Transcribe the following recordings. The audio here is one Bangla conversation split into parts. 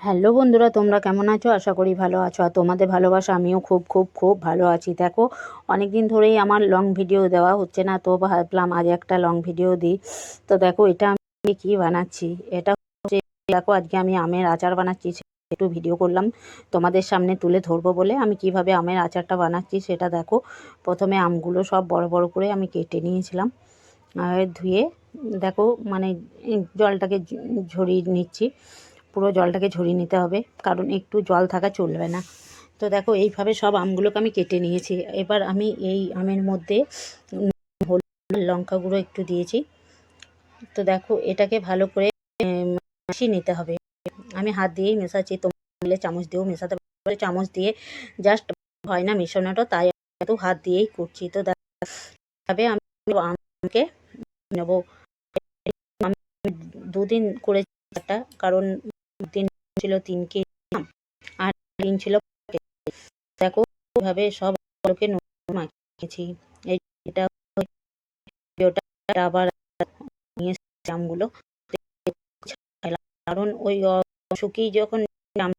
হ্যালো বন্ধুরা, তোমরা কেমন আছো? আশা করি ভালো আছো। আর তোমাদের ভালোবাসা আমিও খুব খুব খুব ভালো আছি। দেখো, অনেক দিন ধরেই আমার লং ভিডিও দেওয়া হচ্ছে না, তো ভাবলাম আজ একটা লং ভিডিও দিই। তো দেখো, এটা আমি কি বানাচ্ছি। এটা হচ্ছে, দেখো আজকে আমি আমের আচার বানাচ্ছি, একটু ভিডিও করলাম তোমাদের সামনে তুলে ধরবো বলে। আমি কিভাবে আমের আচারটা বানাচ্ছি সেটা দেখো। প্রথমে আমগুলো সব বড় বড় করে আমি কেটে নিয়েছিলাম, আর ধুয়ে দেখো মানে জলটাকে ঝরিয়ে নিচ্ছি। পুরো জলটাকে ঝরিয়ে নিতে হবে, কারণ একটু জল থাকা চলবে না। তো দেখো, এইভাবে সব আমগুলোকে আমি কেটে নিয়েছি। এবার আমি এই আমের মধ্যে হলুদ, লঙ্কা গুঁড়ো একটু দিয়েছি। তো দেখো, এটাকে ভালো করে মিশিয়ে নিতে হবে। আমি হাত দিয়েই মেশাচ্ছি, তোমরা চামচ দিয়েও মেশাতে পারো। চামচ দিয়ে জাস্ট হয় না মেশানোটা, তাই একটু হাত দিয়েই করছি। তো দেখো, আমি আমকে নেবো। আমি 2 দিন করেছি, কারণ 3 ছিল 3 কেজি আম, আর 3 ছিল। দেখো, এভাবে সব আলুকে মাখিয়েছি। এটা আবার নিয়ে আমগুলো, কারণ ওই শুকিয়ে যখন আম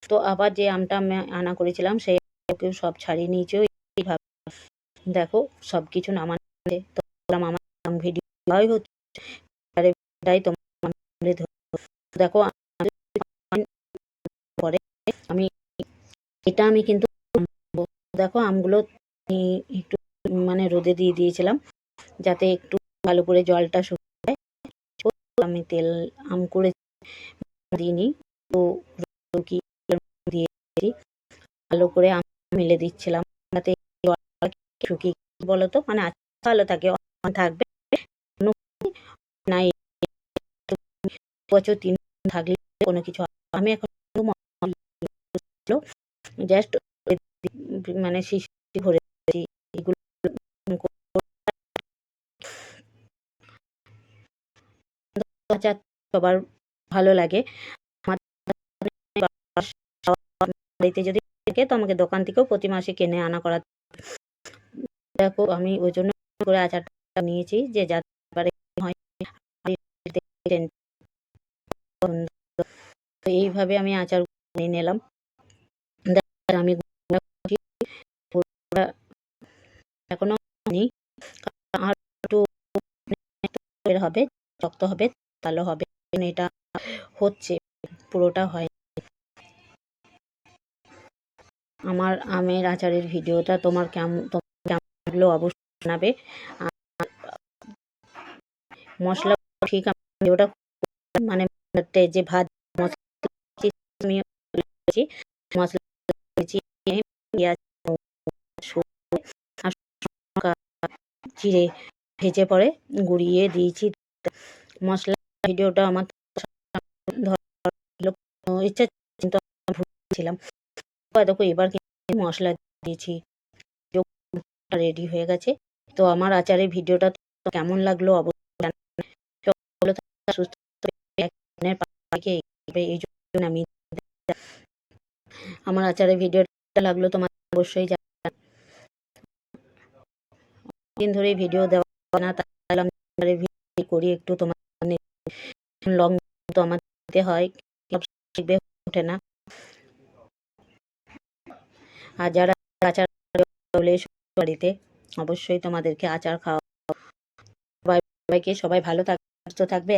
তো আবার যে আমটা আমি আনা করেছিলাম সেই আমকেও সব ছাড়িয়ে নিয়েছি। এইভাবে দেখো, সব কিছু নামানো। তো আমার ভিডিও হচ্ছে, দেখো পরে আমি আমি কিন্তু দেখো আমগুলো একটু মানে রোদে দিয়ে দিয়েছিলাম, যাতে একটু ভালো করে জলটা শুকায়। আমি তেল আম করে দিইনি, তো দিয়ে ভালো করে আম মেলে দিচ্ছিলাম, যাতে শুকিয়ে বলতো মানে ভালো থাকে থাকবে নাই। বছর 3 থাকলে কোনো কিছু আমি এখন জাস্ট মানে শিশি ভরে এগুলো সবার ভালো লাগে। বাড়িতে যদি থাকে তো আমাকে দোকান থেকেও প্রতি মাসে কিনে আনা করা। দেখো, আমি ওই জন্য করে আচারটা নিয়েছি, যে যাতে হয়। তো এইভাবে আমি আচার নিয়ে নিলাম। আমি এখনো আর একটু হবে, শক্ত হবে, ভালো হবে। এটা হচ্ছে, পুরোটা হয়। আমার আমের আচারের ভিডিওটা তোমার কেমন লাগলো অবশ্যই জানাবে। মশলা ঠিক ভিডিওটা মানে যে ভাত মশলা জিরে ভেজে পরে গুঁড়িয়ে দিয়েছি। মশলা ভিডিওটা আমার ইচ্ছা ভুলছিলাম। দেখো, এবার কিন্তু মশলা দিয়েছি, রেডি হয়ে গেছে। তো আমার আচারের ভিডিওটা কেমন লাগলো অবশ্যই আমি আমার আচারের ভিডিওটা লাগলো তোমার অবশ্যই দিন ধরে ভিডিও দেওয়া না, তাহলে আমি করি একটু তোমার লং তো আমার দিতে হয়, ওঠে না। আর যারা আচার চলে বাড়িতে, অবশ্যই তোমাদেরকে আচার খাওয়া। সবাইকে, সবাই ভালো থাকবে, সুস্থ থাকবে।